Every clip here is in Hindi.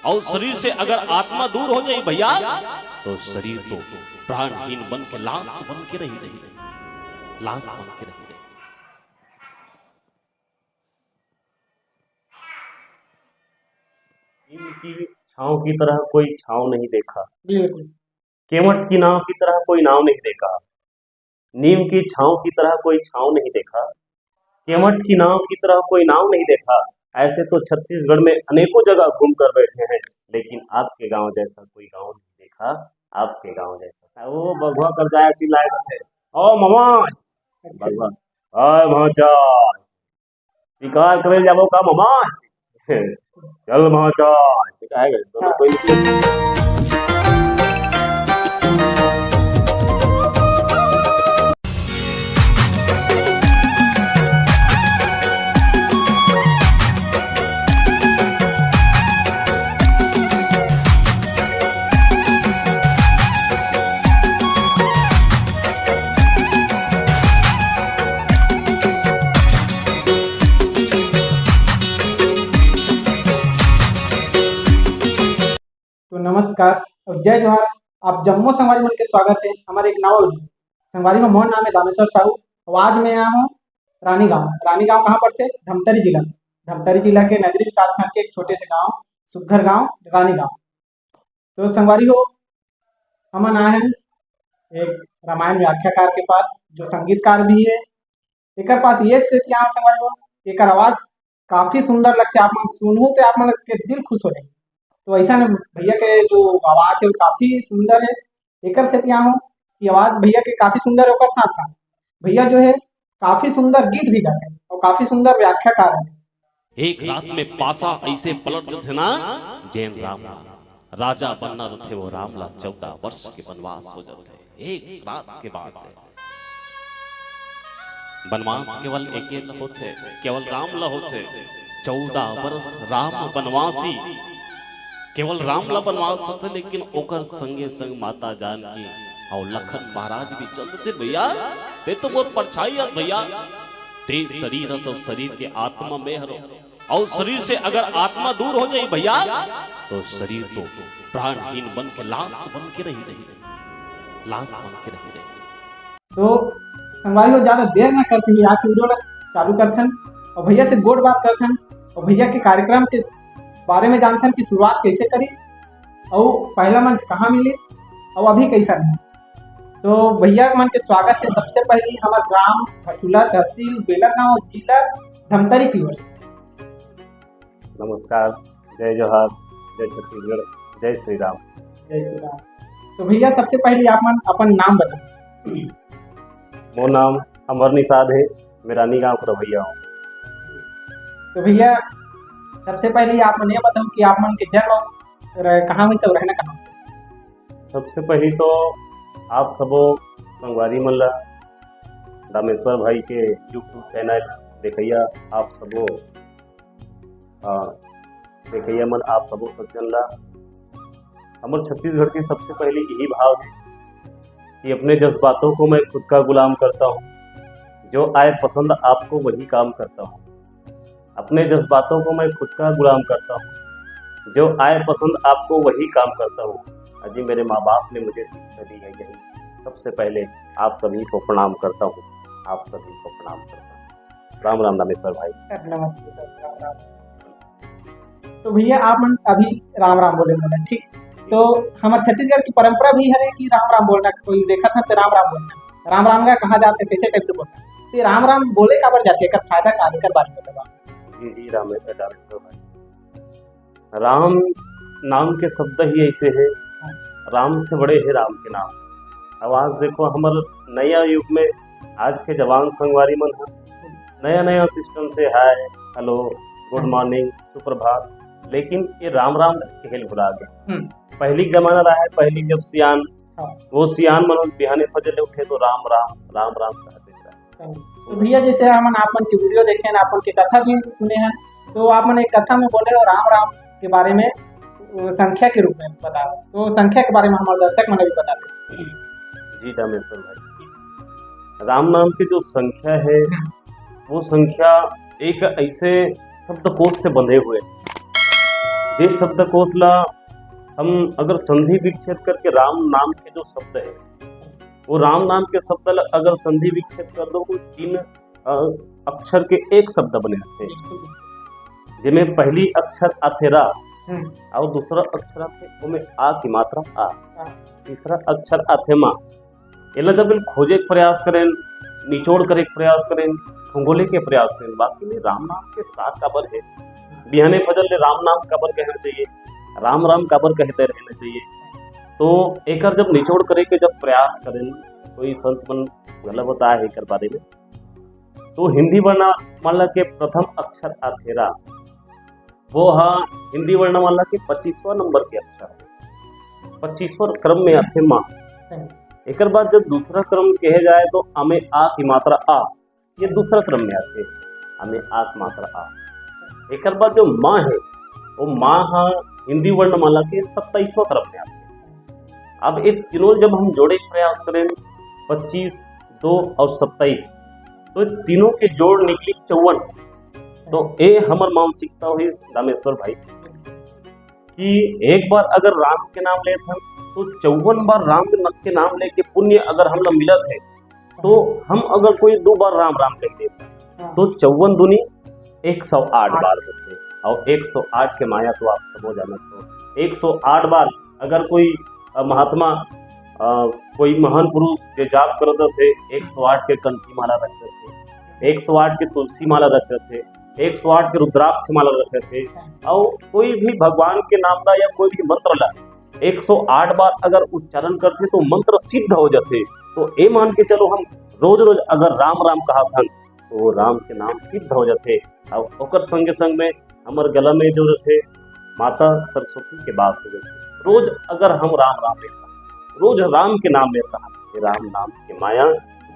और शरीर से अगर आत्मा दूर हो जाए भैया तो शरीर तो प्राणहीन बन के लाश बन के रह जाए, लाश बन के रह जाए। नीम की छांव की तरह कोई छांव नहीं देखा, बिल्कुल। केवट की नाव की तरह कोई नाव नहीं देखा। नीम की छांव की तरह कोई छांव नहीं देखा, केवट की नाव की तरह कोई नाव नहीं देखा। ऐसे तो छत्तीसगढ़ में अनेकों जगह घूम कर बैठे हैं, लेकिन आपके गांव जैसा कोई गांव नहीं देखा। आपके गांव जैसा वो बगुआ कर जाए चिल्लाए थे, ओ मामा बगुआ, ओए भाचा शिकार करे जाबो का मामा चल भाचा ऐसे कहेगा दोनों कोई। तो नमस्कार और जय जोहार। आप जम्मू संगवारी मन के स्वागत है हमारे एक नवा वीडियो। संगवारी में मोर नाम है दामेश्वर साहू और आज मैं आया हूँ रानी गांव। रानी गांव कहाँ पड़ते? धमतरी जिला। धमतरी जिला के नगरी विकासखंड के एक छोटे से गांव सुघर गांव रानी गांव। तो संगवारी हो हम आए हैं एक रामायण व्याख्याकार के पास जो संगीतकार भी है। एक पास ये से यहाँ संगवारी हो एक आवाज काफी सुंदर लगते, आप मन सुनू तो आप मन के दिल खुश हो जाए। तो ऐसा न भैया के जो आवाज है वो काफी सुंदर है। एक से यहाँ हूँ कि आवाज भैया के काफी सुंदर है और साथ साथ भैया जो है काफी सुंदर गीत भी गाते हैं और काफी सुंदर व्याख्याकार है। एक रात में पासा ऐसे पलट थे ना जैन राम राजा बनना थे वो रामला 14 वर्ष के वनवास हो जाते। एक रात के बाद वनवास केवल एक होते, केवल राम ला होते। 14 वर्ष राम वनवासी केवल राम ला वनवास होते, लेकिन ओकर संगे संग माता जानकी और लखन महाराज भी चलते भैया। ते तो मोर परछाई है भैया। ते शरीर सब शरीर के आत्मा में हरो, और शरीर से अगर आत्मा दूर हो जाए भैया तो शरीर तो प्राणहीन बन के लाश बन के रह जाए, लाश बन के रह जाए। तो संगवारी हो ज्यादा देर न करते हुए आज वीडियो चालू करथन और भैया से गोड़ बात करथन और भैया के कार्यक्रम के बारे में जानथन की शुरुआत कैसे करी और पहला मंच कहाँ मिली और अभी कैसा नहीं। तो भैया मन के स्वागत है सबसे पहले हमारे ग्राम भटूला तहसील बेलगांव जिला धमतरी की ओर। नमस्कार, जय जोहार, जय छत्तीसगढ़, जय श्री राम। जय श्री राम। तो भैया सबसे पहले आप मन अपन नाम बताएं। मोर नाम अमर निषाद है, मैं रानी गांव का भैया हूँ। तो भैया सबसे पहले आप मन ये बताओ कि आप मन के जन्म कहाँ हुई सब रहना कहाँ? सबसे पहले तो आप सबो संगवारी मन ला रामेश्वर भाई के यूट्यूब चैनल देखैया आप सबो देखैया मन आप सबो सज्जन ला हमारे छत्तीसगढ़ के सबसे पहले यही भाव है कि अपने जज्बातों को मैं खुद का गुलाम करता हूँ, जो आए पसंद आपको वही काम करता हूँ। अपने जज्बातों को मैं खुद का गुलाम करता हूँ, जो आए पसंद आपको वही काम करता हूँ। अजी मेरे माँ बाप ने मुझे शिक्षा दी है यही। सबसे पहले आप सभी को प्रणाम करता हूँ, आप सभी को प्रणाम करता हूँ। राम राम रामेश्वर भाई। नमस्ते राम राम। तो भैया आप मन अभी राम राम बोले बोले ठीक। तो हमारे छत्तीसगढ़ की परंपरा भी है कि राम राम बोलना, कोई देखा था तो राम राम बोलना। राम राम का कहा जाते कैसे टाइप से बोलना, तो राम राम बोले का बार जाते कर फायदा का कर बारे में बताओ। जी रामेश्वर भाई, राम नाम के शब्द ही ऐसे है, राम से बड़े है राम के नाम। अब आज देखो हमारे नया युग में आज के जवान संगवारी मन नया नया सिस्टम से हाय हेलो गुड मॉर्निंग सुप्रभात, लेकिन ये राम राम खेल भुला गए। पहली जमाना रहा है, पहली जब सियान वो सियान मन बिहाने फजले उठे तो राम राम राम राम कहते रहे। तो भैया जैसे हम आपन की वीडियो देखे हैं, आपन की कथा भी सुने हैं, तो आप मन एक कथा में बोले और राम राम के बारे में संख्या के रूप में बता, तो संख्या के बारे में हमारे दर्शक मन भी बता दें। जी रामेश्वर भाई, राम नाम की जो संख्या है वो संख्या एक ऐसे शब्दकोश से बंधे हुए जे शब्दकोश ला हम अगर संधि विच्छेद करके राम नाम के जो शब्द है, वो राम नाम के शब्द ला अगर संधि विच्छेद कर दो, वो 3 अक्षर के एक शब्द बने थे, जिसमें पहली अक्षर आथे रा और दूसरा अक्षर आथे उमें आ की मात्रा आ, तीसरा अक्षर आथे माँ। एला जब खोजे के प्रयास करें, निचोड़ करे के प्रयास करें, खंगोले के प्रयास करें, बाकी में राम नाम के साथ काबर है, बिहाने फजल ले राम नाम काबर कहना चाहिए, राम राम काबर कहते रहना चाहिए। तो एक जब निचोड़ करे के जब प्रयास करें, कोई संत मन गलत बताया है कर बारे में, तो हिंदी वर्णमाला के प्रथम अक्षर आथेरा, वो हाँ हिंदी वर्णमाला के 25वां नंबर के अक्षर है, 25वां क्रम में आथे माँ। एक बाद जब दूसरा क्रम कहे जाए तो अमे आ की मात्रा आ, ये दूसरा क्रम में आते, अमे आ की मात्रा आ। एक बाद जो माँ है, वो माँ हाँ हिंदी वर्णमाला के 27वां क्रम में आते। अब एक तीनों जब हम जोड़े प्रयास करें, 25, 2 और 27, तो तीनों के जोड़ निकली 54। तो ये हमार मानसिकता हुई रामेश्वर भाई कि एक बार अगर राम के नाम ले था तो 54 बार राम के नाम लेके पुण्य अगर हम लोग मिलत है, तो हम अगर कोई 2 बार राम राम कह देते तो 54 दूनी 108 बार होते, और 108 के माया तो आप सब हो जाना। तो 108 बार अगर कोई महात्मा कोई महान पुरुष जो जाप करते थे, 108 के कंठी माला रखते थे, 108 के तुलसी माला रखते थे, 108 के रुद्राक्ष माला रखते थे, और कोई भी भगवान के नाम का या कोई भी मंत्र ला 108 बार अगर उच्चारण करते तो मंत्र सिद्ध हो जाते। तो ये मान के चलो हम रोज रोज अगर राम राम कहा था तो राम के नाम सिद्ध हो जाते। और ओकर संगे संग में हमार गला में जो रहते माता सरस्वती के वास हो जाते। रोज अगर हम राम राम लेता, रोज राम के नाम लेता, राम नाम के माया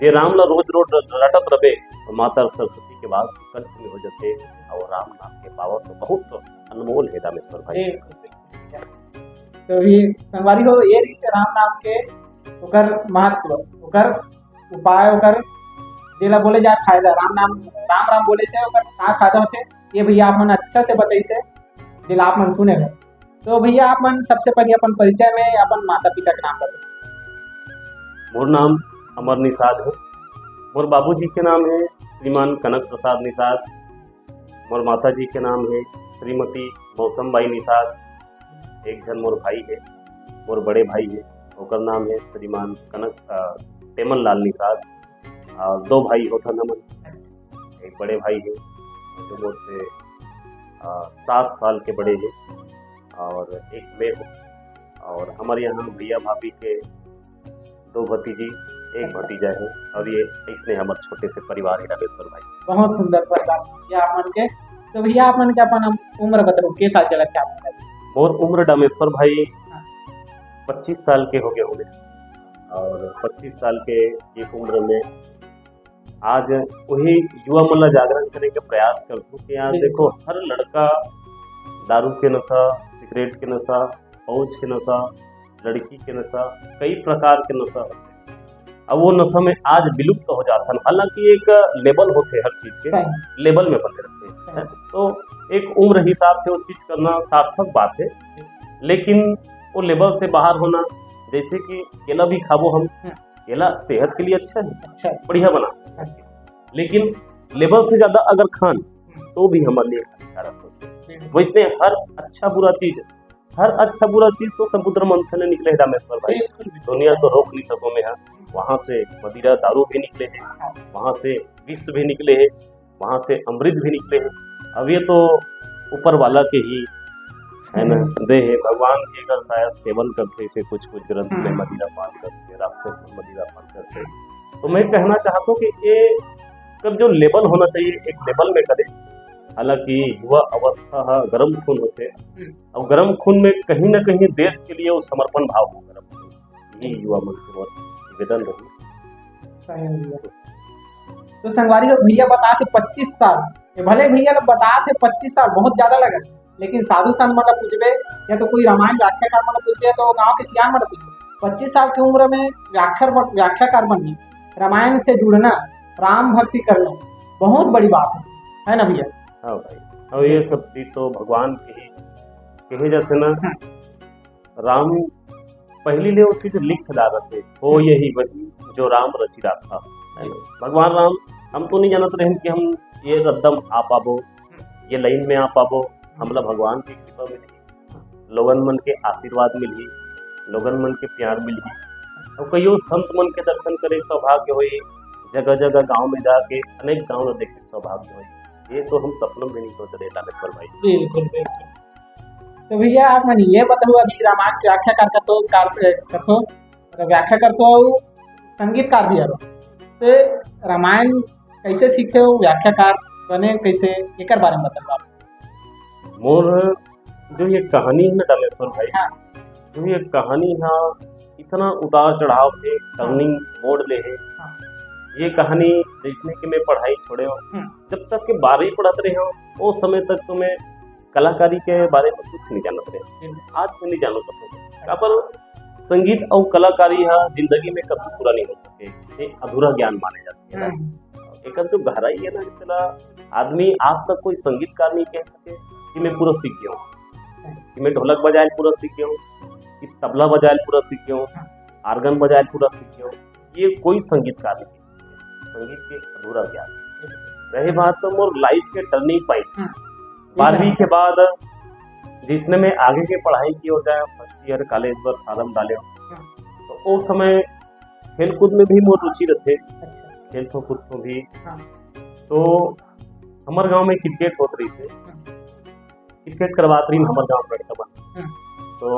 जे राम ला रोज रोज रटत रहे तो माता सरस्वती के वास कंठ में हो जाते। और राम नाम के पावर तो बहुत अनमोल है रामेश्वर भाई। तो ये संगवारी हो ये से राम नाम के ओकर महत्व, ओकर उपाय, ओकर जेला बोले जाए फायदा, राम राम बोले से ओकर का फायदा होते, ये भैया आप मन अच्छा से बताई से जेला आप मन सुने गए। तो भैया आप मन सबसे पहले अपन परिचय में अपन माता पिता के नाम बताओ। मोर नाम अमर निषाद है, मोर बाबूजी के नाम है श्रीमान कनक प्रसाद निषाद, मोर माता जी के नाम है श्रीमती मौसम बाई निषाद, एक जन मोर भाई है, मोर बड़े भाई है, ओकर नाम है श्रीमान कनक टेमन लाल निषाद, और 2 भाई होता नमन, एक बड़े भाई है जो मुझसे 7 साल के बड़े हैं, और एक मैं हूँ, और हमारे यहाँ भैया भाभी के 2 भतीजी, एक भतीजा है, और ये इसने हमारे छोटे से परिवार है रामेश्वर भाई। बहुत सुंदर परिवार आप मन के। तो भैया आप मन के अपन उम्र बताओ के साल चला क्या? मोर उम्र रामेश्वर भाई 25 साल के हो गए होंगे, और 25 साल के एक उम्र में आज वही युवा मन जागरण करने का प्रयास करता हूँ कि आज देखो हर लड़का दारू के नशा, सिगरेट के नशा, फौज के नशा, लड़की के नशा, कई प्रकार के नशा होते हैं। अब वो नशा में आज विलुप्त हो जाता है। हालांकि एक लेवल होते हर चीज के, लेवल में बने रहते हैं, तो एक उम्र हिसाब से वो चीज करना सार्थक बात है, लेकिन वो लेवल से बाहर होना, जैसे कि केला भी खाबो हम, केला सेहत के लिए अच्छा है, बढ़िया बना, लेकिन लेवल से ज्यादा अगर खान तो भी हमारे लिए हानिकारक होते हैं। वैसे हर अच्छा बुरा चीज तो समुद्र मंथन में निकले है रामेश्वर भाई, दुनिया तो रोक नहीं सको में है। वहां से मदिरा दारू भी निकले हैं, वहां से विष भी निकले हैं, वहां से अमृत भी निकले हैं। अब ये तो ऊपर वाला के ही है ना, दे है भगवान के अगर शायद सेवन करते से कुछ ग्रंथ में मदिरा पान करते, राक्षस मदिरा पान करते। तो मैं कहना चाहता हूँ कि ये कब जो लेवल होना चाहिए एक लेवल में करे। हालांकि युवा अवस्था गर्म खून होते, और गर्म खून में कहीं ना कहीं देश के लिए वो समर्पण भाव हो, गर्म खून ये युवा मन से निवेदन रही। तो संगवारी को भैया बताते 25 साल, भले भैया लोग बताते 25 साल बहुत ज्यादा लगे, लेकिन साधु संत मतलब पूछबे या तो कोई रामायण व्याख्याकार मतलब पूछबे तो गांव के सियान मतलब पूछबे 25 साल की उम्र में व्याख्याकार बनना, रामायण से जुड़ना, राम भक्ति करना बहुत बड़ी बात है ना भैया? हाँ भाई, और ये सब चीज तो भगवान की ही कहे जाते ना, राम पहली ले वो चीज लिख डाला थे, हो यही वही जो राम रची था। भगवान राम हम तो नहीं जानते रहे कि हम ये रद्दम आ पाबो, ये लाइन में आ पाबो, हमला भगवान की कृपा मिली, लोगन मन के आशीर्वाद मिली, लोगन मन के प्यार मिली, और कईयों संत मन के दर्शन करे सौभाग्य हुई, जगह जगह गांव में जाके अनेक गांव में देखे सौभाग्य हुई। ये तो हम सपनों में नहीं सोच रहे दानेश्वर भाई। बिल्कुल बिल्कुल। तो भैया आप मैंने ये बताओ, अभी रामायण की व्याख्या करतो व्याख्या करतो संगीतकार भी हरो, तो रामायण कैसे सीखे हो, व्याख्याकार बने कैसे, एक बारे में बताओ आप। मोर जो ये कहानी है ना दानेश्वर भाई, हाँ। जो ये कहानी है इतना उतार चढ़ाव है, टर्निंग मोड़ ले है। हाँ। ये कहानी जिसने कि मैं पढ़ाई छोड़े हो, जब तक के 12वीं पढ़ते रहे हो उस समय तक तो मैं कलाकारी के बारे में कुछ नहीं जानते रहे। आज मैं नहीं जानो सकता, पर संगीत और कलाकारी है जिंदगी में कभी पूरा नहीं हो सके, एक अधूरा ज्ञान माने जाते हैं। एक जो गहराई है ना, जितना आदमी आज तक कोई संगीतकार नहीं कह सके कि मैं पूरा सीख गया हूँ, कि मैं ढोलक बजाए पूरा सीख गया हूँ, कि तबला बजाए पूरा सीख गया हूँ, आर्गन बजाए पूरा सीख गया हूँ। ये कोई संगीतकार नहीं, संगीत के अधूरा ज्ञान। रही बात तो मोर लाइफ के टर्निंग पॉइंट 12वीं के बाद जिसने मैं आगे की पढ़ाई की होता है, फर्स्ट ईयर कॉलेज पर फार्म डाले, तो उस समय खेल कूद में भी मोर रुचि रहे, खेल कूद को भी। तो हमारे गांव में क्रिकेट होत रही से, क्रिकेट करवात रही हमारे गांव लड़का बन, तो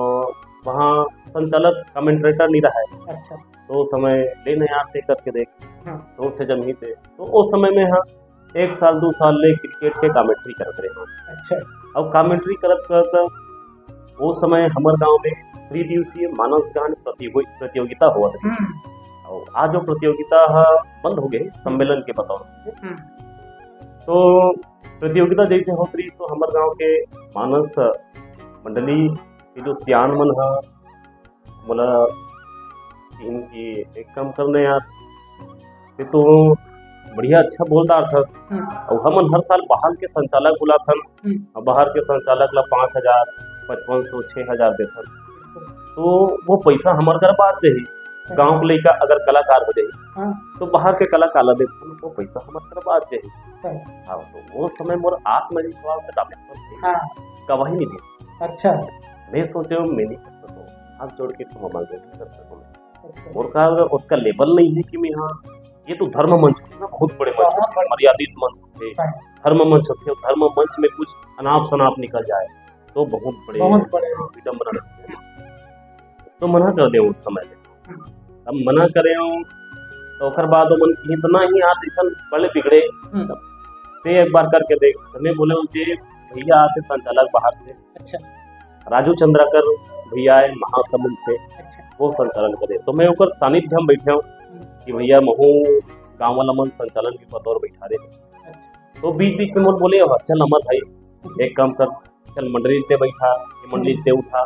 वहाँ संचालक कमेंट्रेटर नहीं रहा है। तो उस समय लेने आते करके देख, तो से जम ही थे, तो उस समय में हाँ 1 साल 2 साल ले क्रिकेट के कमेंट्री करते रहे। अब कमेंट्री करत उस समय हमारे गांव में 3 दिवसीय मानस गान प्रतियोगिता हुआ था। और आज जो प्रतियोगिता बंद हो गई सम्मेलन के बतौर। तो प्रतियोगिता जैसे हो रही, तो हमारे गांव के मानस मंडली के जो सियान मन है बोला इनकी एक काम करने यार, ये तो बढ़िया अच्छा बोलदार था। और हम हर साल बाहर के संचालक बुला था, और बाहर के संचालक ला 5,000 5500 6,000 देता। तो वो पैसा हमारे घर बात चाहिए, गांव के लड़का अगर कलाकार हो जाए तो बाहर के कलाकार ला देते, वो पैसा हमारे घर बात चाहिए। हाँ, तो वो समय मोर आत्मविश्वास से दानेश्वर गवाही नहीं दे। अच्छा, मैं सोचे मैं नहीं कर सकूँ, हाथ जोड़ के क्षमा मांगे कर सकूँ। और का उसका लेवल नहीं है कि मैं हाँ ये तो धर्म मंच होते ना, बहुत बड़े मंच होते, मर्यादित मंच होते, धर्म मंच होते, धर्म मंच में कुछ अनाप शनाप निकल जाए तो बहुत बड़े विडम्बना लगते हैं। तो मना कर दे उस समय में। अब मना करे तो ओकर बाद मन इतना ही हाथ ऐसा बड़े बिगड़े, ते एक बार करके देख। हमें बोले मुझे भैया आते संचालक बाहर से, अच्छा, राजू चंद्राकर भैया है महासमुंद से, वो संचालन करे। तो मैं ओकर सानिध्य में बैठे हूँ कि भैया महू गाँव वाला मन संचालन के बतौर बैठा दे। तो बीच बीच में मन बोले चल अमर भाई एक काम कर, चल मंडली ते बैठा, मंडली ते उठा।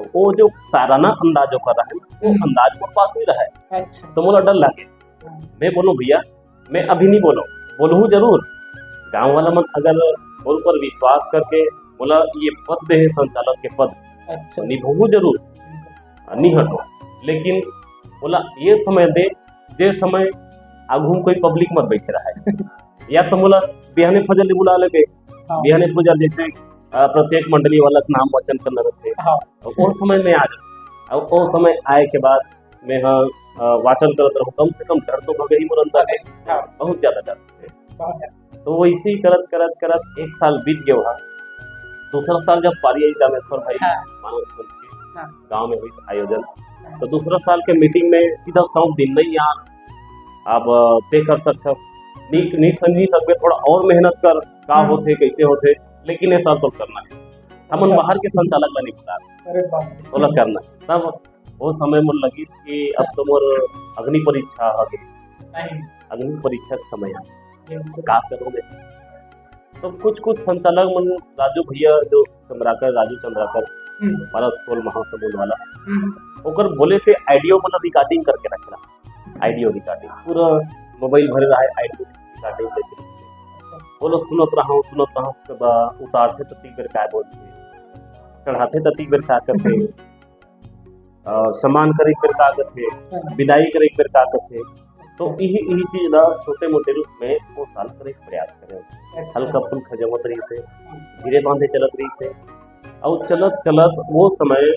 वो जो साराना अंदाज जो कर रहा है वो अंदाज मेरे पास नहीं रहा है। तो मुझे डर लगे, मैं बोलूँ भैया मैं अभी नहीं बोलूँ जरूर, गाँव वाला मन अगर बोल पर विश्वास करके बोला ये पद दे है संचालक के पद, निभाऊ जरूर, नहीं हटो। लेकिन बोला ये समय दे जे समय आगू कोई पब्लिक मत बैठे रहा है। या तो बोला बिहाने फजल बुला लगे, बिहाने फजल जैसे प्रत्येक मंडली वाला नाम वचन करना रखे। वो समय में आ जाए, और वो समय आए के बाद मैं वाचन करते रहूँ, कम से कम डर तो भगे ही मुरंदा है, बहुत ज्यादा डर। तो वैसे ही करत करत करत 1 साल बीत गया वहाँ। दूसरा साल जब पारी आई दानेश्वर भाई मानस मंच के गाँव में हुई आयोजन, तो दूसरा साल के मीटिंग में सीधा सौंप दिन नहीं यार आप तय कर सकते, नहीं समझी सकते, थोड़ा और मेहनत कर, का होते कैसे होते, लेकिन ये साल तो करना है। हम बाहर के संचालक ला नहीं बता बोला करना। तब वो समय मन लगी कि अब तो मोर अग्नि परीक्षा आ गई, अग्नि परीक्षा का समय आ का करोगे। तो कुछ संचालक मन राजू भैया जो राजू चंद्राकर परस स्कूल महासमुंद वाला, ओकर बोले थे आइडियो मतलब रिकॉर्डिंग करके रखना, आइडियो रिकॉर्डिंग पूरा मोबाइल भरे रहा है, आइडियो रिकॉर्डिंग करके बोलो सुनत रहा हूँ उतारते तो तीन बार क्या बोलते चढ़ाते तती बेर का करते सम्मान करे बेर का करते विदाई करे बेर का करते तो यही चीज ना छोटे मोटे रूप में वो साल करे के प्रयास करें हल्का फुल्का जमत रही से धीरे बांधे चलत रही से और चलत चलत वो समय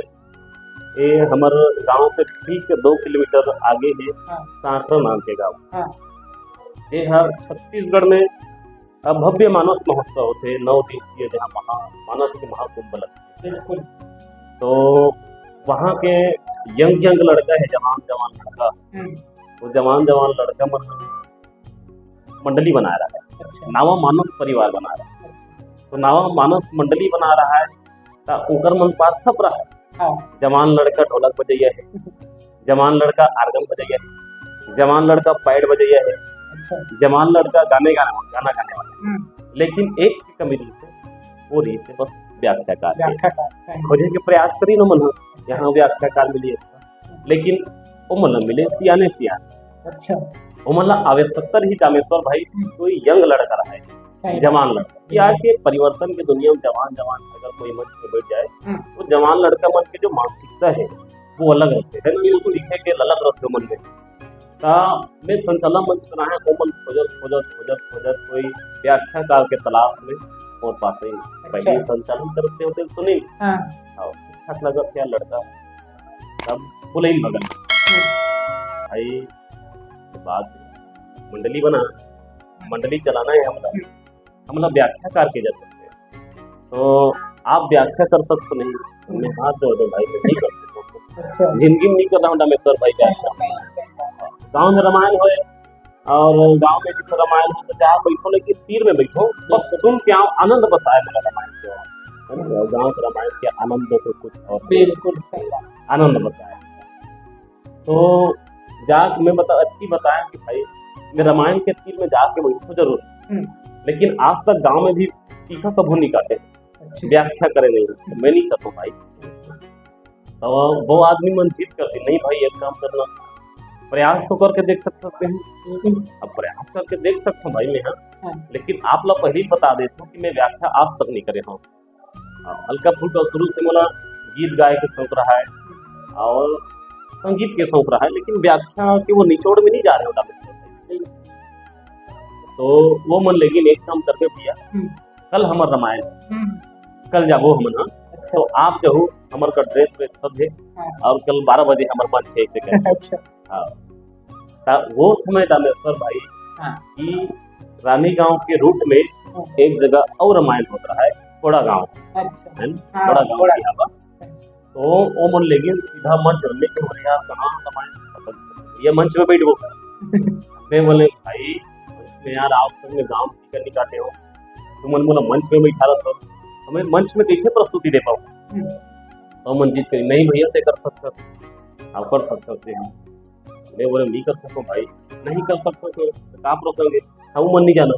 ये हमार गांव से ठीक 2 किलोमीटर आगे है सांकरा नाम के गांव ये है छत्तीसगढ़ में भव्य मानस महोत्सव होते 9 दिवसीय जहाँ मानस के महाकुंभ लगते बिल्कुल। तो वहाँ के यंग लड़का है जवान लड़का वो जवान लड़का मंडली बना रहा है अच्छा। नावा मानस परिवार बना रहा है तो नावा मानस मंडली बना रहा है तो उनकर मन पास सब रहा है हाँ। जवान लड़का ढोलक बजैया है जवान लड़का आर्गन बजैया है जवान लड़का पैड बजैया है अच्छा। जवान लड़का गाना गाने वाला लेकिन एक की कमी रही से वो रही से बस व्याख्याकार खोजे के प्रयास करी न मन यहाँ व्याख्याकार मिली लेकिन वो मतलब मिले सियाने अच्छा। वो मतलब आवश्यकता ही रामेश्वर भाई कोई यंग लड़का रहा है जवान लड़का ये आज के परिवर्तन की दुनिया में जवान अगर कोई मंच में बैठ जाए तो जवान लड़का मन की जो मानसिकता है वो अलग रहते है वो सीखे के अलग रहते मन में मैं संचालन मंच बना है कोमल खोजत कोई व्याख्याकार के तलाश में और पास ही पहले संचालन करते होते सुनी ठीक ठाक लगा क्या लड़का तब बोले ही बगल भाई से बात मंडली चलाना है हमारा व्याख्याकार के जरूरत है तो आप व्याख्या कर सकते नहीं मैं हाथ जोड़ दो भाई मैं नहीं कर सकता जिंदगी में नहीं कर रहा हूँ रामेश्वर भाई व्याख्या गाँव में रामायण हो और गांव में जैसे रामायण हो तो जहाँ बैठो लेकिन तीर में बैठो बस सुन के आओ आनंद बस आए मेरा रामायण के गाँव के रामायण के आनंद तो कुछ और बिल्कुल आनंद बस आए तो जाके मैं बताया कि भाई मैं रामायण के तीर में जाके बैठो जरूर लेकिन आज तक गांव में भी टीका कभू नहीं काटे व्याख्या करे नहीं तो मैं नहीं सकूँ भाई तो वो आदमी मन जीत करती नहीं भाई एक काम करना प्रयास तो करके देख सकते हैं अब प्रयास करके देख सकता हूँ भाई मैं हाँ लेकिन आप लोग पहले ही बता देते हो कि मैं व्याख्या आज तक नहीं करे हूँ हल्का फुल्का शुरू से मोला गीत गाए के शौक रहा है और संगीत के शौक रहा है लेकिन व्याख्या के वो निचोड़ में नहीं जा रहे हो तो वो मन लेकिन एक काम करके भैया कल हमार रामायण कल जाबो हम तो आप जो हमार का ड्रेस में सब है और कल 12 बजे हमारे मंच से ऐसे करें हाँ वो समय रामेश्वर भाई कि रानी गांव के रूट में एक जगह और रामायण होता रहा है थोड़ा गांव थोड़ा गांव तो वो मन लेकिन सीधा मंच लेके बोले यार कहाँ रामायण ये मंच में बैठ गो मैं बोले भाई मैं यार आज तक मैं गाँव टिकट नहीं काटे हो तो मन बोला मंच में बैठा रहा था हमें मंच में कैसे प्रस्तुति दे पाऊँ तो मन जीत करी नहीं भैया ते कर सकता आप कर सकते हैं मैं बोले नहीं कर सकूँ भाई नहीं कर सकता तो का प्रसंग है हम मन नहीं जाना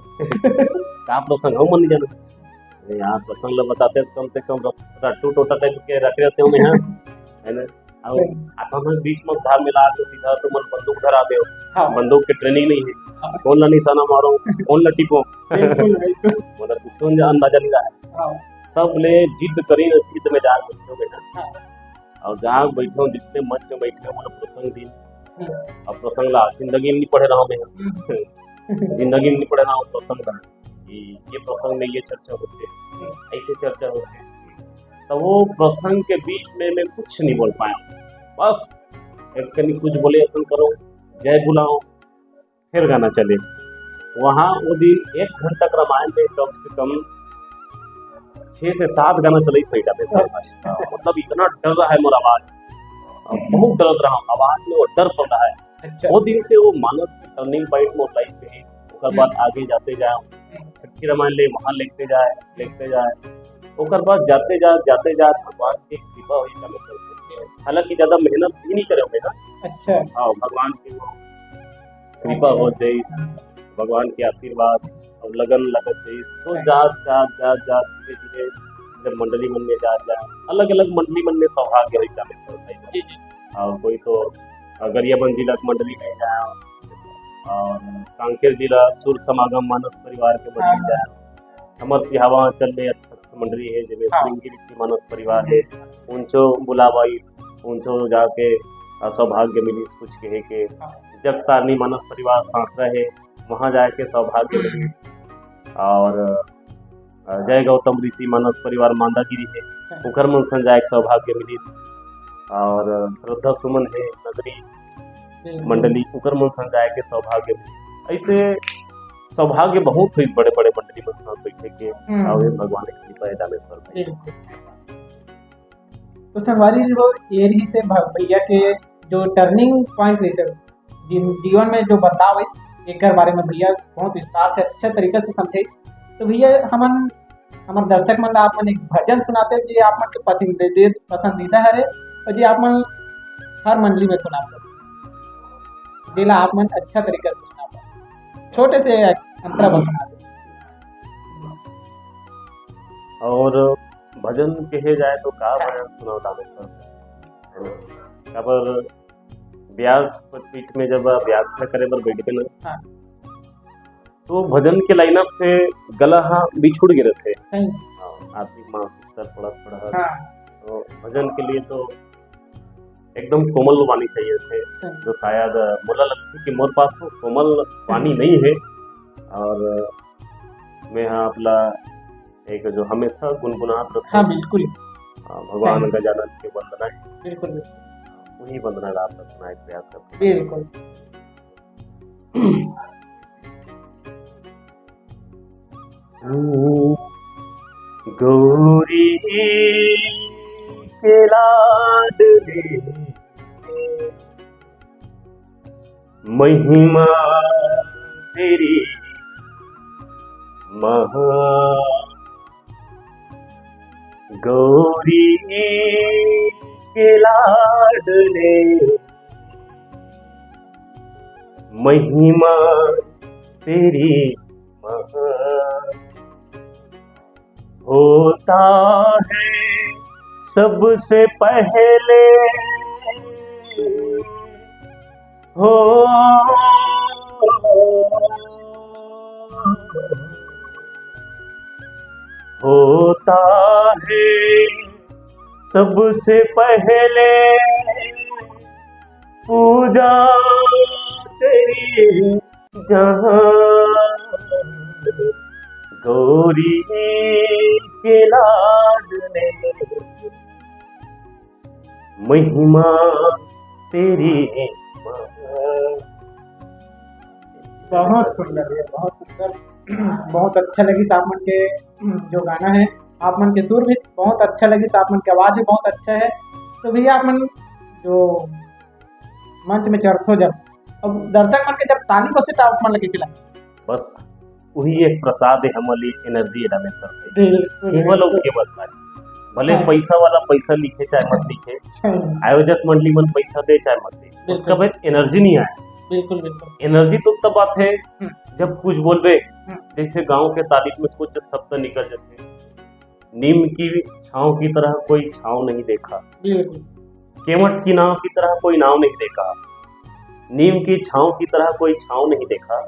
का प्रसंग हम मन नहीं जाना यहाँ प्रसंग लोग बताते कम से कम रट्टू टोटा टाइप के रखे रहते हो यहाँ है ना और अचानक बीच में धार मिला तो सीधा तो मन बंदूक धरा दे बंदूक की ट्रेनिंग नहीं है कौन ला निशाना मारो कौन ला टिपो मतलब कुछ अंदाजा नहीं रहा है तब ले जिद करी जिद में जा बैठो और जहाँ बैठो जिसने मंच में बैठे मतलब प्रसंग दिन अब प्रसंग ला जिंदगी में नहीं पढ़े रहा मैं जिंदगी में नहीं पढ़े रहा हूँ प्रसंग का कि ये प्रसंग में ये चर्चा होती है ऐसे चर्चा होती है तो वो प्रसंग के बीच में मैं कुछ नहीं बोल पाया बस एक कहीं कुछ बोले ऐसा करो जय बुलाओ फिर गाना चले वहाँ वो दिन 1 घंटा तक रामायण में कम से कम 6 से 7 गाना चले सही पे मतलब इतना डर रहा है मेरा आवाज बहुत डर रहा हूँ आवाज में वो डर पड़ रहा है वो दिन से वो मानस के टर्निंग पॉइंट में लाइफ पे उसके बाद आगे जाते जाए छठी रामायण ले वहाँ लिखते जाए उसके बाद जाते जाए भगवान की कृपा हुई हालांकि ज्यादा मेहनत भी नहीं करे होंगे ना हाँ भगवान की वो कृपा हो जाए भगवान के आशीर्वाद और लगन लगत जाए तो जा धीरे धीरे जब मंडली मन में जा अलग अलग मंडली मन में सौभाग्य होता और कोई तो गरियाबंद जिला की मंडली में जाए और कांकेर जिला सुर समागम मानस परिवार के मंडली जाए हमारे सिहावा चल में अच्छा मंडली है जिनमें श्रृंगी ऋषि मानस परिवार है उनचो बुलावाई उनचो जाके सौभाग्य मिलीस कुछ कहे के जगतारनी मानस परिवार साथ रहे वहाँ जाके सौभाग्य मिलीस और जय गौतम ऋषि मानस परिवार मांदागिरी है उकर मन सन जाए सौभाग्य मिलीस और श्रद्धा सुमन है नगरी मंडली उकर मन सन जाए के सौभाग्य मिलीस ऐसे सौभाग्य बहुत हुई बड़े बड़े मंडली में साथ बैठे के और भगवान की कृपा है दानेश्वर भाई। तो संगवारी जी वो ये रही से भैया के जो टर्निंग पॉइंट रही सर जीवन में जो बदलाव है एक बारे में भैया बहुत विस्तार से अच्छे तरीके से समझे। तो भैया हमन हमारे दर्शक मन आप मन एक भजन सुनाते हैं जी आप मन के पसंदीदा है और जी आप मन हर मंडली में सुनाते दिला आप मन अच्छा तरीके से सुनाते छोटे से अंतरा बना दे। और भजन कहे जाए तो का भजन सुनाओ दानेश्वर पर व्यास पीठ में जब व्याख्या करे बर बैठे ना तो भजन के लाइनअप से गला बिछुड़ गिरे थे आत्मिक मानसिकता थोड़ा थोड़ा तो भजन के लिए तो एकदम कोमल वाणी चाहिए थे जो शायद बोला लगती कि मोर पास कोमल वाणी नहीं है और मैं यहाँ अपना एक जो हमेशा गुनगुनात रखता बिल्कुल भगवान गजानन के वंदना है बिल्कुल वही वंदना का आपका सुनाने का प्रयास करते बिल्कुल। गौरी के लाडले महिमा तेरी महा गौरी के लाडले महिमा तेरी महा होता है सबसे पहले हो होता है सबसे पहले पूजा तेरी जहां गौरी के लाडले महिमा तेरी बहुत सुंदर है बहुत सुंदर बहुत अच्छा लगी सापमन के जो गाना है आप मन के सुर भी बहुत अच्छा लगी सापमन की आवाज भी बहुत अच्छा है। तो भैया आप मन जो मंच में चढ़ते हो जब अब दर्शक मन के जब ताली बसे तो आप मन लगे चिल्ला बस वही एक प्रसाद है हमारी एनर्जी है रामेश्वर केवल और केवल भले पैसा वाला पैसा लिखे चाहे मत लिखे आयोजक मंडली मन पैसा दे चाहे मत दे उसका भाई एनर्जी नहीं आया बिल्कुल बिल्कुल एनर्जी तो तब बात है जब कुछ बोलबे जैसे गांव के तारीफ में कुछ शब्द निकल जाते नीम की छांव की तरह कोई छांव नहीं देखा केवट की नाव की तरह कोई नाव नहीं देखा नीम की छांव की तरह कोई छांव नहीं देखा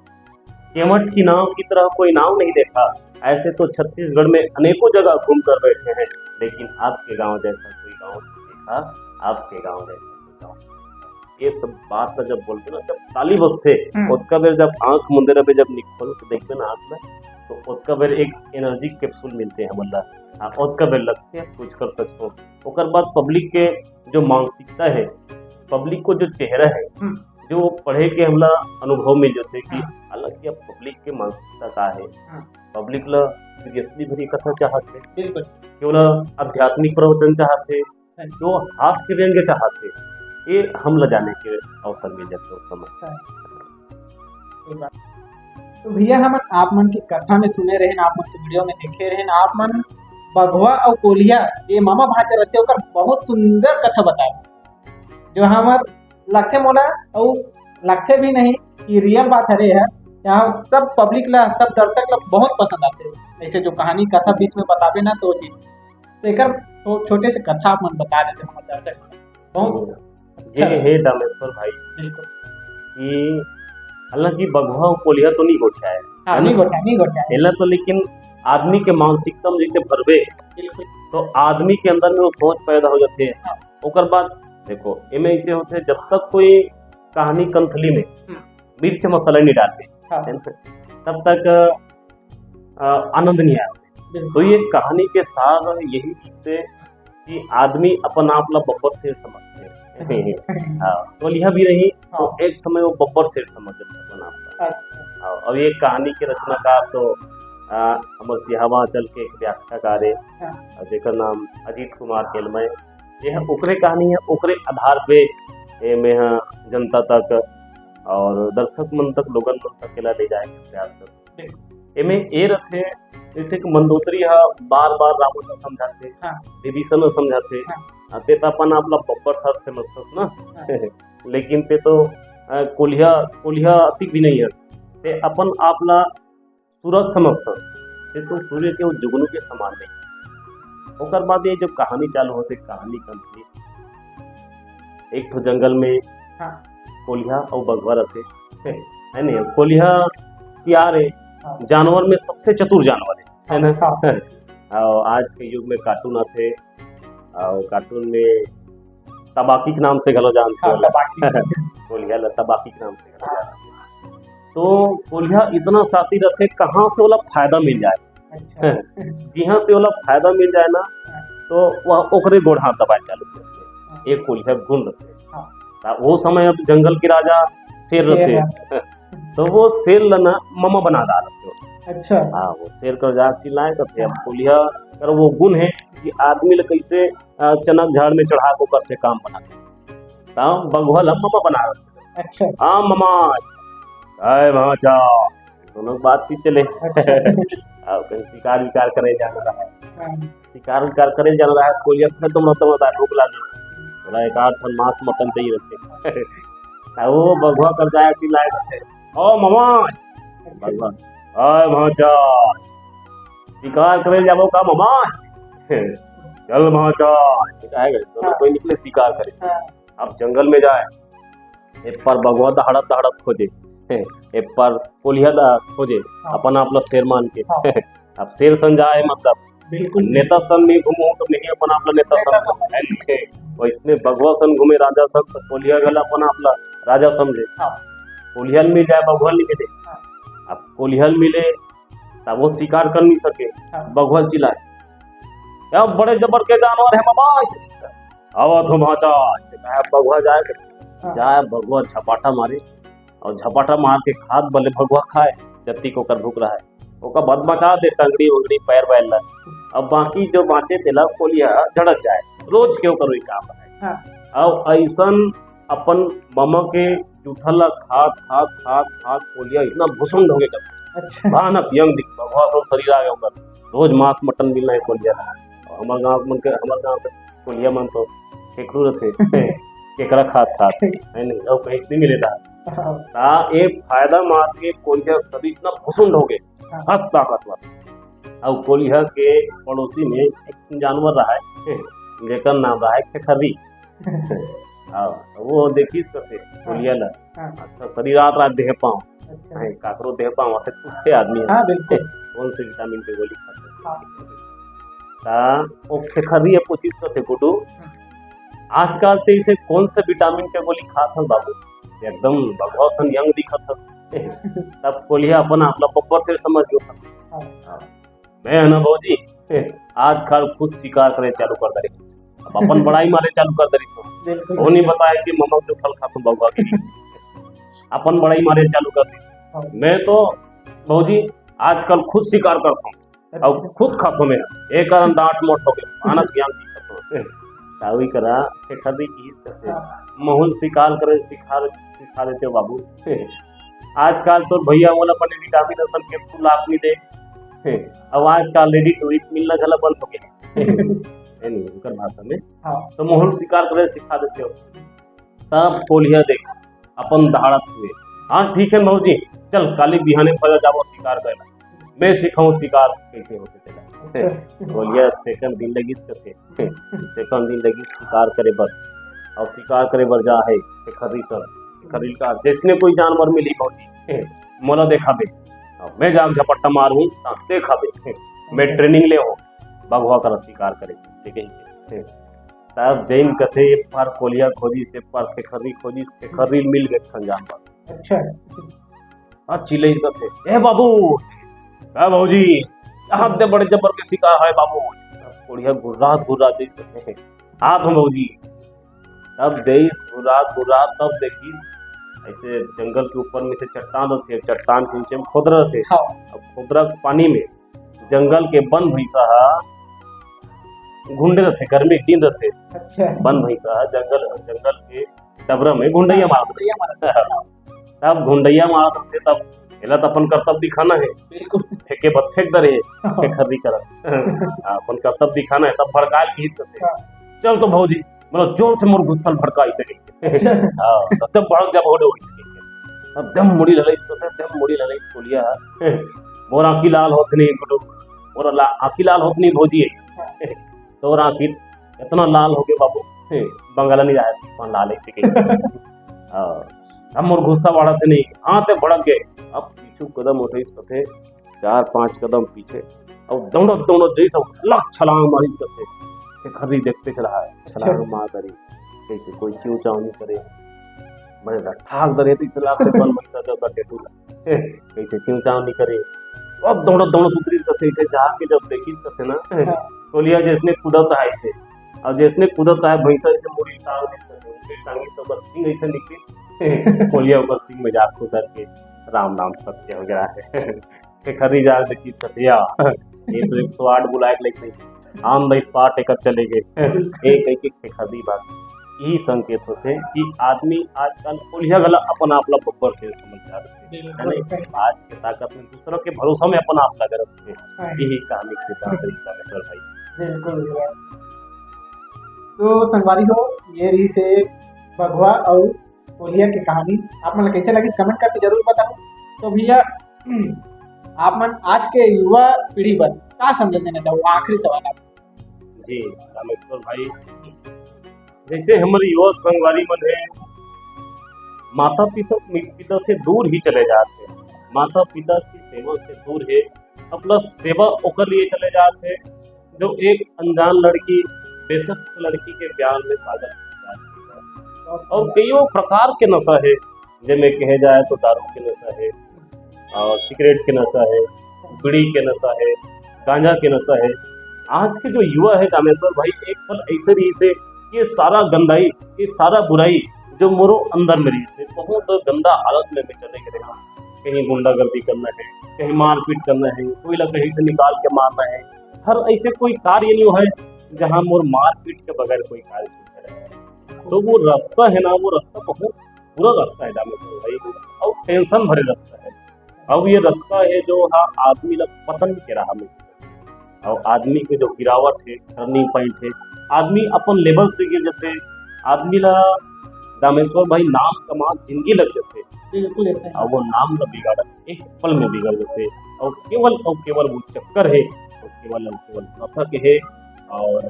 केवट की नाव की तरह कोई नाव नहीं देखा। ऐसे तो छत्तीसगढ़ में अनेकों जगह घूम कर बैठे हैं लेकिन आपके गांव जैसा कोई गांव नहीं देखा आपके गांव जैसा कोई गांव ये सब बात का जब बोलते ना जब ताली बजते उसका बेर जब आंख मुंदेरा पे जब निकल के देखते ना आंख में तो उसका बेर एक एनर्जी कैप्सूल मिलते हैं मतलब उसका बेर लगते हैं कुछ कर सकते हो उसके बाद पब्लिक के जो मानसिकता है पब्लिक को जो चेहरा है जो पढ़े के हमला अनुभव मिल जाते कि हालांकि अब पब्लिक के मानसिकता का है पब्लिक ला सीरियसली भरी कथा चाहते बिल्कुल केवल आध्यात्मिक प्रवचन चाहते जो हास्य व्यंग्य चाहते ये हम ल जाने के अवसर मिल जाते उस समय। तो भैया हम आप मन की कथा में सुने रहे आप मन के वीडियो में देखे रहे आप मन बघवा और कोलिया ये मामा भाचा रहते होकर बहुत सुंदर कथा बताए जो हमार लगते मोला और लगते भी नहीं कि रियल बात है यहाँ सब पब्लिक ला सब दर्शक लोग बहुत पसंद आते हैं ऐसे जो कहानी कथा बीच में बतावे ना तो एक तो छोटे से कथा आप मन बता देते हमारे दर्शक बहुत ये है दामेश्वर भाई बिल्कुल कि हालांकि बघवा और कोलिया तो नहीं होता है हाँ, है ना? नहीं गोटा हेला तो लेकिन आदमी के मानसिकता में जैसे भरबे बिल्कुल तो आदमी के अंदर में वो सोच पैदा हो जाते हैं। हाँ। ओकर बाद देखो इमे ऐसे होते हैं, जब तक कोई कहानी कंथली में मिर्च मसाला नहीं डालते हाँ, है ना, तब तक आनंद नहीं आया। बिल्कुल तो ये कहानी के सार यही चीज से कि आदमी अपन आप ला बब्बर शेर समझते हैं। हाँ, बोलिया भी रही तो हाँ। एक समय वो बब्बर शेर समझ अपन आप ला। अच्छा, हाँ, अब ये कहानी के रचनाकार तो हमर सिहावा चल के एक व्याख्याकार है, हाँ, जेकर नाम अजीत कुमार केलमय। यह ओकरे कहानी है, ओकरे आधार पे ए में जनता तक और दर्शक मन तक लोगन मन तक केला ले जाए के प्रयास कर। एमे ए रथे जैसे कि मंदोदरी हा बार बार रावण ला समझाते, हाँ, विभीषण ला समझाते, हाँ। ते तो अपन आपला बब्बर सर से मस्तस ना। लेकिन ते तो कोलिया अति भी नहीं है, ते अपन आपला सूरज समझतस, ते तो सूर्य के वो जुगनू के समान नहीं। ओकर बाद ये जो कहानी चालू होते, कहानी कंप्लीट एक तो जंगल में हाँ, कोलिया और बघवा रहते है नहीं। कोलिया सियार है, हाँ। जानवर में सबसे चतुर जानवर है ना। हाँ। और आज के युग में कार्टून आते और कार्टून में तबाकी के नाम से गलो जानते हाँ, होला। बाकी कोलिया ला तबाकी के नाम से गलो जानते। तो कोलिया इतना साथी रहते, कहाँ से वाला फायदा मिल जाए, अच्छा, जहाँ से वाला फायदा मिल जाए ना, तो वह ओकरे गोड़ हाथ दबाए चालू करते। एक कोलिया गुण रहते। हाँ। वो समय अब जंगल के राजा शेर रहते, तो वो शेर लना ममा बना डालते हो। अच्छा, हाँ, वो शेर कर जा चिल्लाए करते। अब कोलिया कर वो गुण है कि आदमी ले कैसे चनक झाड़ में चढ़ा को कर से काम बनाते, तब बघुआ ला ममा बना रहे। अच्छा, हाँ ममा, आए भाचा, दोनों बातचीत चले। अब कहीं शिकार विकार करे जाना रहा है, हाँ, शिकार विकार करे जाना रहा है, कोलिया फिर तुम रहता भूख लागी, बोला एक आध टन मांस मटन चाहिए रहते। वो बघुआ कर जाए चिल्लाए करते, ओ ममा बघुआ, आए भाचा, शिकार करे जाबो का ममा, चल भाचा, शिकाए गए दोनों कोई निकले शिकार करे। हाँ, अब जंगल में जाए, एक पर बघुआ दहाड़त दहाड़त खोजे, एक पर कोलिया खोजे, अपन आप लोग शेर मान के। अब शेर सन जाए मतलब बिल्कुल नेता सन में घूमो तो नहीं अपन आप नेता सन, वैसने बघुआ सन घूमे राजा सन, तो कोलिया गला अपन आप राजा समझे। हाँ। कोलिहल मिल जाए बघुआ लिखे दे। हाँ। अब कोलिहल मिले तब वो शिकार कर नहीं सके, हाँ। बघुआ चिल्लाए, क्या बड़े जबर के जानवर है मामा, आवा तो भाचा, बघुआ हाँ। जाए बघुआ झपाटा मारे और झपाटा मार के खाद बले बघुआ खाए, जत्ती को कर भूख रहा है ओका बद मचा दे, टंगड़ी उंगड़ी पैर बैल ला। अब बाकी जो बाँचे तेला कोलिया झड़क जाए, रोज के ओकर वही काम है। हाँ। अब ऐसन अपन ममा के जूठला खाद खाद खाद खाद कोलिया इतना भुसुंड हो गया, अच्छा, भयानक यंग दिख बघुआ सब शरीर आ गया ओकर, रोज मांस मटन मिलना है कोलिया। हमार गाँव के कोलिया मन तो केकरू रहते, केकरा खाद खाद है नहीं, अब कहीं नहीं मिलेगा। हाँ, एक फायदा मार के कोलिया सभी इतना भुसुंड हो गए, हद ताकतवर। अब कोलिया के पड़ोसी में एक जानवर रहा है, जेकर नाम रहा है खेखरी। हाँ, वो देखी करते कोलिया ला, हाँ, अच्छा शरीर रात देह पाँव, अच्छा, काकरो देह पाँव आते कुछ आदमी है, हाँ, बिल्कुल, कौन से विटामिन के गोली खाते। हाँ। वो खेखरी है पूछिस करते गुडू, आजकल ते इसे कौन से विटामिन के गोली खात हन बाबू, एकदम बघवा सन यंग दिखत हस। तब कोलिया अपन आपला बब्बर से समझ गयो सब। हाँ, मैं ना भौजी आजकल खुद शिकार करे चालू कर दरी, अब अपन बड़ाई मारे चालू कर दरी सो, बिल्कुल, वो नहीं बताया कि ममक जो फल खातू बघवा की, अपन बड़ाई मारे चालू कर दी। हाँ, मैं तो भौजी आजकल खुद शिकार करता हूँ और अच्छा, खुद खातू में, एक कारण डांट मोट हो गया, आनंद ज्ञान की खातू तावी करा खेखरी की करते हाँ, महुल शिकार करे सिखा देते हो बाबू। आजकल तो भैया मोला अपने विटामिन असन कैप्सूल आप नहीं दे, अब आजकल रेडी टू ईट मिलना झला बंद हो गया है नहीं उनकर भाषा में। हाँ, तो महुल शिकार करे सिखा देते हो। तब कोलिया देख अपन दहाड़त हुए, हाँ ठीक है भौजी चल काली बिहाने फजा जाओ शिकार करना, मैं सिखाऊं शिकार कैसे होते चला। कोलिया सेकंड दिन लगी सेकंड दिन लगी शिकार करे बर, और शिकार करे बर जा है खरीद सर खरीद का जिसने कोई जानवर मिली भौजी मोला देखा बे, मैं जाम झपट्टा मारूं देखा बे मैं ट्रेनिंग ले हो बघवा का शिकार करे से कहीं तब जैन कथे एक बार कोलिया खोजी से पार खेखरी खोजी खेखरी मिल गए संजान पर अच्छा हाँ चिल्ले कथे ए बाबू क्या बाबूजी यहाँ दे बड़े जबर के शिकार है बाबू कोलिया गुर्रात देश कथे हाथ में बाबूजी तब देश गुर्रात तब देखी ऐसे जंगल के ऊपर में से चट्टान थे चट्टान के नीचे में खोदरा थे हाँ अब खोदरा पानी में जंगल के वन भैंसा घुंडे रहते गर्मी के दिन रहते अच्छा वन भैंसा जंगल के टबरा में घुंडैया मारते तब घुंडैया मारते तब पहला तो अपन कर्तव्य दिखाना है बिल्कुल फेंके बद फेंक दे खर्री कर अपन कर्तव्य दिखाना है तब भड़का के हित करते चल तो भौजी मतलब जोर से मोर गुस्सा भड़का सके तब भड़क जा भोड़े हो अब दम मुड़ी लले इसको दम मुड़ी लले इसको लिया मोर आँखी लाल होत नहीं मोर आँखी लाल होत नहीं भौजी तो आँखी इतना लाल हो गए बाबू बंगाला नहीं आया पान लाल सके अब मोर गुस्सा बढ़ा थे नहीं हाँ ते भड़क गए अब पीछू कदम उठे इसको थे 4-5 कदम पीछे अब दौड़ो जैसा लख छलांग मारी इसको खरी देखते चला है छलांग मार करी कैसे कोई चिव चाव नहीं करे बड़े ठाक दरे तो इसला के बन पैसा जब टेटू कैसे चिव चाव नहीं करे अब दौड़ो उतरी करते इसे जा के जब देखी करते ना तोलिया जैसने कूदत है ऐसे और जैसने कूदत है भैंसा ऐसे मुड़ी टांग नहीं टांगी तो बस सिंह ऐसे निकले कोलिया ऊपर सिंह में जा खुसर के राम नाम सत्य वगैरह है खरी जा देखी सत्या ये तो 108 बुलाए लेके ऑन द स्पॉट एक चले गए एक खरी बात यही संकेत होते कि आदमी आजकल कोलिया गला अपन आपला बब्बर से समझ जाते आज के ताकत में दूसरों के भरोसा में अपन आप लगे रस्ते यही कहानी के सिद्धांत में सर भाई बिल्कुल तो संगवारी हो ये रही से बघवा और कोलिया की कहानी आप मन कैसे लगी कमेंट करके जरूर बताओ तो भैया आप मन आज के युवा पीढ़ी पर क्या संदेश देना चाहो आखिरी सवाल आप जी रामेश्वर भाई जैसे हमारे युवा संगवारी मन है माता पिता से दूर ही चले जाते हैं माता पिता की सेवा से दूर है अपना सेवा ओकर लिए चले जाते जो एक अनजान लड़की बेशक लड़की के प्यार में पागल और कई प्रकार के नशा है जिनमें कहे जाए तो दारू के नशा है और सिगरेट के नशा है बीड़ी के नशा है गांजा के नशा है आज के जो युवा है रामेश्वर भाई एक पल ऐसे रही से ये सारा गंदाई ये सारा बुराई जो मोरो अंदर में रही से बहुत गंदा हालत में भी चले गए कहीं गुंडागर्दी करना है कहीं मारपीट करना है कोई कहीं से निकाल के मारना है हर ऐसे कोई कार्य नहीं है जहाँ मोर मारपीट के बगैर कोई कार्य सुधर है तो वो रास्ता है ना वो रास्ता बहुत बुरा रास्ता है रामेश्वर भाई और टेंशन भरे रास्ता है अब ये रास्ता है जो हाँ आदमी लोग पतन के राह में और आदमी के जो गिरावट है टर्निंग पॉइंट है आदमी अपन लेवल से गिर जाते आदमी ला रामेश्वर भाई नाम कमा जिंदगी लग जाते बिल्कुल ऐसे और वो नाम का बिगाड़ा एक पल में बिगड़ जाते और केवल वो चक्कर है और केवल नशा के है और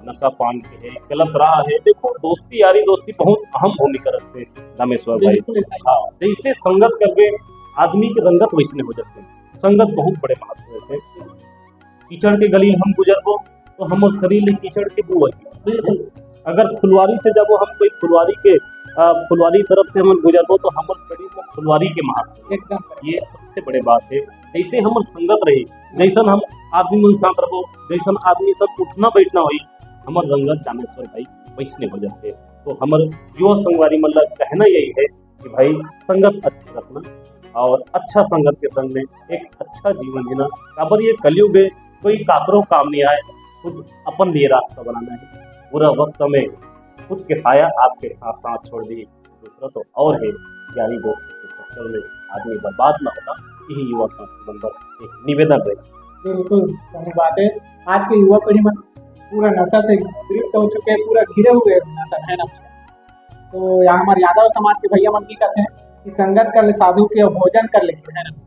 नशा पान के है गलत राह है देखो दोस्ती यारी दोस्ती बहुत अहम भूमिका रखते रामेश्वर भाई हाँ जैसे संगत करके आदमी की रंगत वैसने हो जाते हैं संगत बहुत बड़े महत्व रहते हैं कीचड़ के गली हम गुजरबो तो हम शरीर में कीचड़ के बू अगर फुलवारी से जब हम कोई फुलवारी तरफ से हम गुजरबो तो हमारे शरीर में फुलवारी के महत्व एकदम ये सबसे बड़े बात है जैसे हमारे संगत रहे जैसन हम आदमी मन साथ रहो जैसन आदमी सब उठना बैठना हुई हमारे रंगत रामेश्वर भाई वैसने हो जाते तो हमारे युवा संगवारी मतलब कहना यही है कि भाई संगत अच्छा रखना और अच्छा संगत के संग में एक अच्छा जीवन जीना अगर ये कलयुग है कोई काकरों काम नहीं आए खुद अपन लिए रास्ता बनाना है पूरा वक्त में खुद के साया आपके साथ साथ छोड़ दी दूसरा तो और है यानी दोस्त के चक्कर में आदमी बर्बाद ना होगा यही युवा संगठन नंबर एक निवेदन रहे बिल्कुल सही बात है आज के युवा पीढ़ी में पूरा नशा से गिरफ्त हो चुके हैं पूरा घिरे हुए नशा है ना तो यहाँ हमारे यादव समाज के भैया मन की कहते हैं कि संगत कर ले साधु के और भोजन कर ले है ना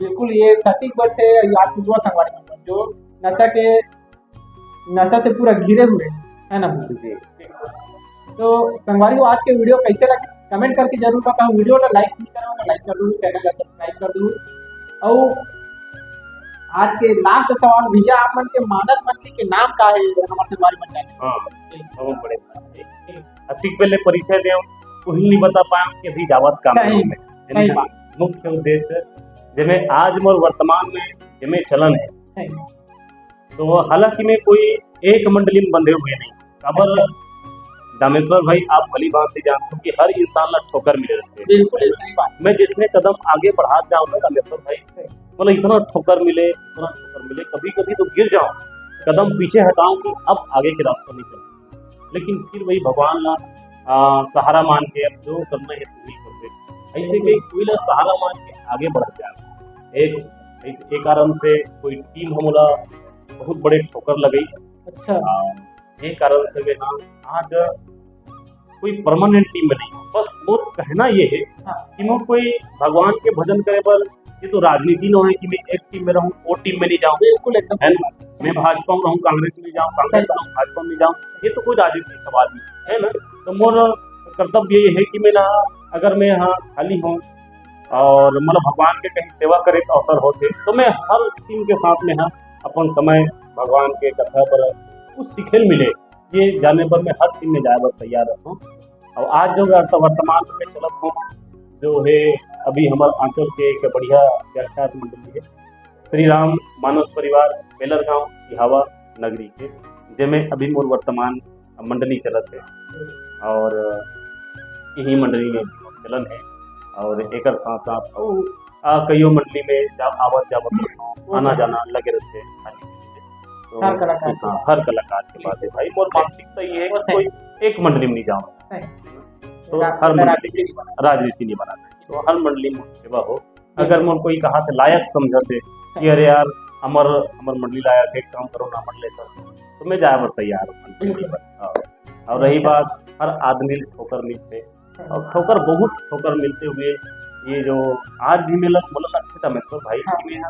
बिल्कुल ये सटीक बात है आज युवा संगवारी मन जो नशा से पूरा घिरे हुए है ना जी तो संगवारी को आज के वीडियो कैसे लगे कमेंट करके जरूर बताओ वीडियो को लाइक नहीं करो तो लाइक कर दो चैनल को सब्सक्राइब कर दो और आज के लास्ट सवाल भैया आप मन के मानस मंत्री के नाम का है हमारे संगवारी मन जाने। हाँ हम बड़े अतिक पहले परिचय दें वही नहीं बता पाए कि अभी जावत काम सही में सही बात मुख्य उद्देश्य जिसमें आज मोर वर्तमान में जिसमें चलन है सही तो हालांकि मैं कोई एक मंडली में बंधे हुए नहीं खबर दामेश्वर भाई आप भली बात से जानते हो कि हर इंसान ला ठोकर मिले रहते हैं। बिल्कुल सही बात मैं जिसने कदम आगे बढ़ा जाऊंगा दामेश्वर भाई मतलब इतना ठोकर मिले कभी कभी तो गिर जाऊं कदम पीछे हटाऊं कि अब आगे के रास्ते नहीं चलूं लेकिन फिर वही भगवान ला सहारा मान के अब जो करना है पूरी करते ऐसे कई कोई ला सहारा मान के आगे बढ़ जाए एक कारण से कोई टीम हमला बहुत बड़े ठोकर लगई अच्छा एक कारण से मैं आज कोई परमानेंट टीम में नहीं हूं। बस वो कहना ये है हाँ। कि मैं कोई भगवान के भजन करे पर ये तो राजनीति न है कि मैं एक टीम में रहूं वो टीम में नहीं जाऊं बिल्कुल एकदम है ना मैं भाजपा में रहूं कांग्रेस में जाऊं कांग्रेस में रहूं भाजपा में जाऊं ये तो कोई राजनीतिक सवाल नहीं है ना तो मोर कर्तव्य ये है कि मैं ना अगर मैं यहाँ खाली हूँ और मतलब भगवान के कहीं सेवा करे का अवसर होते तो मैं हर टीम के साथ में अपन समय भगवान के कथा पर कुछ सीखे मिले ये जाने पर मैं हर टीम में जाए बर तैयार रहूँ और आज जो वर्तमान में चलत हूँ जो है अभी हमारे आंचल के एक बढ़िया व्याख्यात मंडली है श्री राम मानस परिवार बेलर गांव सिहावा नगरी के जिसमें अभी मोर वर्तमान मंडली चलत है और यही मंडली में चलन है और एक साथ साथ कईयों मंडली में आवत जावत आना जाना लगे रहते हैं तो हर कलाकार हाँ हर कलाकार के बात है भाई मोर मानसिकता ये है कि कोई एक मंडली में नहीं जाऊँ तो हर मंडली राजनीति नहीं बनाना तो हर मंडली में सेवा हो अगर मोर कोई कहा से लायक समझते कि अरे यार हमर मंडली लायक है काम करो ना मंडले सर तो मैं जाए बर तैयार हूँ और रही बात हर आदमी ठोकर मिलते और ठोकर बहुत ठोकर मिलते हुए ये जो आज भी मेरा बोला लगता था मेरे भाई कि मैं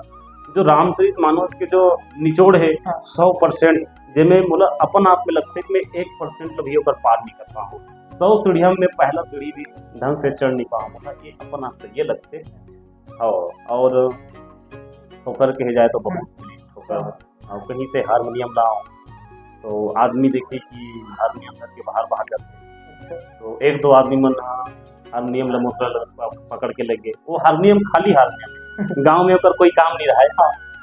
जो रामचरित मानस के जो निचोड़ है 100% जिसमें बोला अपन आप में लगते कि मैं 1% भी ऊपर पार नहीं कर पाऊँ 100 सीढ़ियों में पहला सीढ़ी भी ढंग से चढ़ नहीं पाऊंगा ये अपन आप ये लगते और ठोकर कहे जाए तो बहुत ठोकर और कहीं से हारमोनियम लाओ तो आदमी देखे कि हारमोनियम घर के बाहर जाते तो एक दो आदमी मन हारमोनियम लमोटर पकड़ के लगे वो हारमोनियम खाली हारमोनियम गांव में अगर कोई काम नहीं रहा है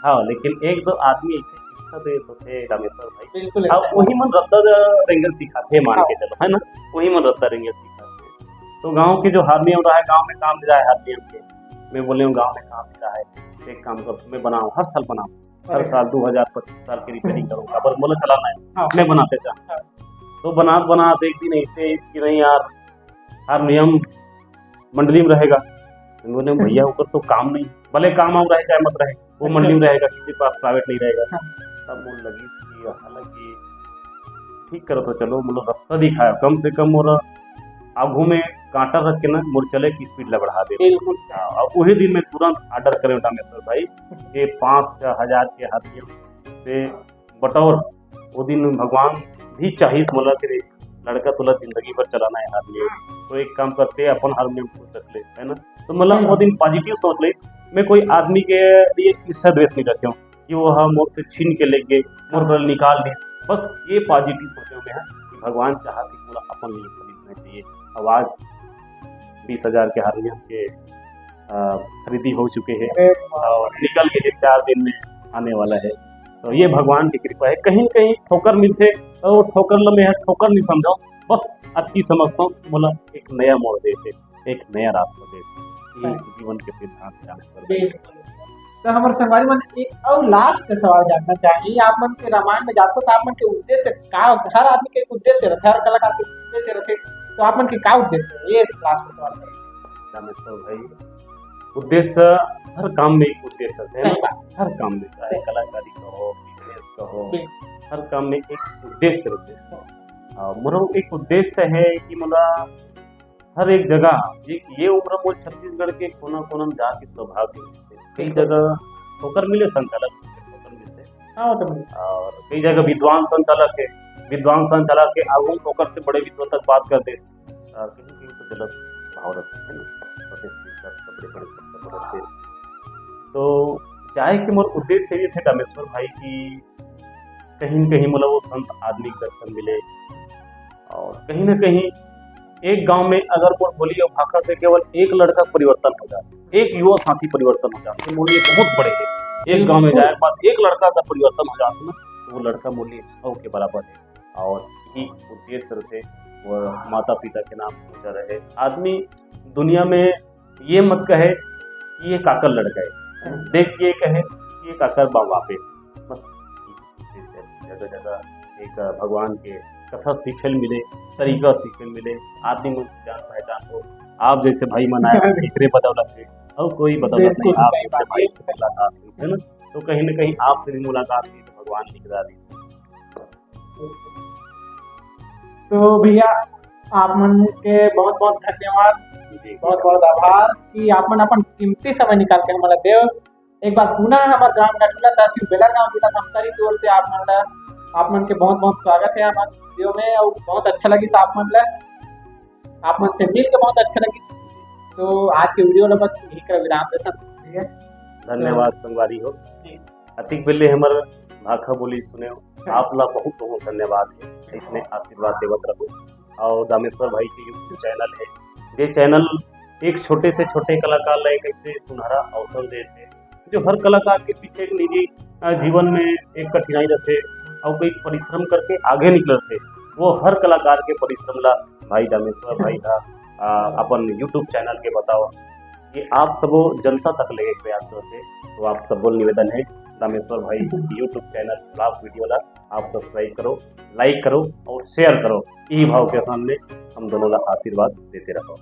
हाँ लेकिन एक दो आदमी ऐसे देश होते रामेश्वर भाई बिल्कुल वही मन रत्ता रेंगल सिखाते मान के चलो है ना वही मन रत्ता रेंगल सिखाते तो गांव के जो हारमोनियम रहा है गांव में काम नहीं रहा है हारमोनियम के मैं बोले हूँ गांव में काम नहीं रहा है एक काम कर मैं बनाऊँ हर साल बनाऊँ हर साल 2025 साल की रिपेयरिंग करूँगा पर बोला चलाना है मैं बनाते था तो बना एक दिन ऐसे इसकी नहीं यार हारमोनियम मंडली में रहेगा बोले भैया ऊपर तो काम नहीं भले काम आम रहे चाहे मत रहे वो मंडली में रहेगा किसी पास प्राइवेट नहीं रहेगा तब बोल लगी कि हालांकि ठीक करो तो चलो मतलब रास्ता दिखाया कम से कम मोर आगू में कांटा रख के ना मोर चले की स्पीड बढ़ा दे और वही दिन में तुरंत ऑर्डर करे रामेश्वर भाई ये 5,000 के हाथियों से बटौर वो दिन भगवान भी चाहिए मोला के लड़का तुला जिंदगी भर चलाना है हारमोनियम तो एक काम करते हैं अपन हारमोनियम खुद रख ले है ना तो मतलब वो दिन पॉजिटिव सोच ले मैं कोई आदमी के लिए ईर्ष्या द्वेष नहीं रखता हूँ कि वो हम मोर से छीन के ले गए मोर पर निकाल दे बस ये पॉजिटिव सोचे में है कि भगवान चाहते कि पूरा अपन लिए खरीदना चाहिए आवाज 20,000 के हारमोनियम के खरीदी हो चुके हैं और निकल के 4 दिन में आने वाला है तो ये भगवान की कृपा है कहीं कहीं ठोकर मिलते और ठोकर में ठोकर नहीं समझाओ बस अच्छी समझता हूँ बोला एक नया मोड़ देते एक नया रास्ता देते जीवन के सिद्धांत तो हमारे संगवारी मन एक और लास्ट सवाल जानना चाहिए आप मन के रामायण में जाते तो आप मन के उद्देश्य का हर आदमी के उद्देश्य रहते हर कलाकार के उद्देश्य रहते तो आप मन के का उद्देश्य है ये लास्ट सवाल रामेश्वर भाई उद्देश्य हर काम में एक उद्देश्य है हर काम में चाहे कलाकारी कहो बिजनेस कहो हर काम में एक उद्देश्य रहते हैं मोर एक उद्देश्य है कि मोला हर एक जगह ये उम्र मोल छत्तीसगढ़ के कोना कोना जाके सौभाग्य मिलते कई जगह ठोकर मिले संचालक ठोकर मिलते और कई जगह विद्वान संचालक है विद्वान संचालक के आगू ठोकर से बड़े विद्वान तक बात करते कहीं कहीं तो जलस भाव रखते हैं ना बड़े बड़े तो जाए के मोर उद्देश्य ये थे रामेश्वर भाई की कहीं न कहीं मतलब वो संत आदमी के दर्शन मिले, और कहीं न कहीं एक गांव में अगर मोर बोली और भाषा से केवल एक लड़का परिवर्तन हो जाए, एक युवा साथी परिवर्तन हो जाए, तो मोर लिए बहुत बड़े है। एक गांव में जाए के बाद एक लड़का का परिवर्तन हो जाता ना, तो वो लड़का मोर लिए 100 के बराबर है। और यही उद्देश्य थे और माता पिता के नाम ऊंचा रहे। आदमी दुनिया में ये मत कहे कि ये काकर लड़का है, देख के कहे कि ये काकर बाबा पे, बस जगह जगह एक भगवान के कथा सीखल मिले, तरीका सीखल मिले, आदमी में जान पहचान हो। आप जैसे भाई मनाए एकरे बदौलत से और कोई बदौलत नहीं, आप जैसे भाई से मुलाकात हुई है ना, तो कहीं न कहीं आपसे भी मुलाकात हुई तो भगवान लिखदा दी। तो भैया आप मन के बहुत बहुत धन्यवाद, जी बहुत बहुत आभार कि आप मन अपन कीमती समय निकाल के हमारा देव। एक बार पुनः हमारे गांव नटुला तहसील बेलरगांव जिला बस्तर की ओर से आप मन के बहुत बहुत स्वागत है हमारे वीडियो में, और बहुत अच्छा लगी आप मन से मिल के बहुत अच्छा लगी। तो आज के वीडियो ला बस यही कर विराम देता, ठीक है। धन्यवाद संगवारी हो, अतिक बेले हमर भाखा बोली सुने आप ला बहुत बहुत धन्यवाद है। इसमें आशीर्वाद देवत रहो। और रामेश्वर भाई के यूट्यूब चैनल है, ये चैनल एक छोटे से छोटे कलाकार ला एक ऐसे सुनहरा अवसर देते जो हर कलाकार के पीछे एक निजी जीवन में एक कठिनाई रहते और कोई परिश्रम करके आगे निकलते, वो हर कलाकार के परिश्रम ला भाई रामेश्वर भाई का अपन यूट्यूब चैनल के बताओ कि आप सबो जनता तक ले प्रयास करते। तो आप सबको निवेदन है रामेश्वर भाई यूट्यूब चैनल ब्लॉग वीडियो ला आप सब्सक्राइब करो, लाइक करो और शेयर करो। यही भाव के सामने हम दोनों का आशीर्वाद देते रहो।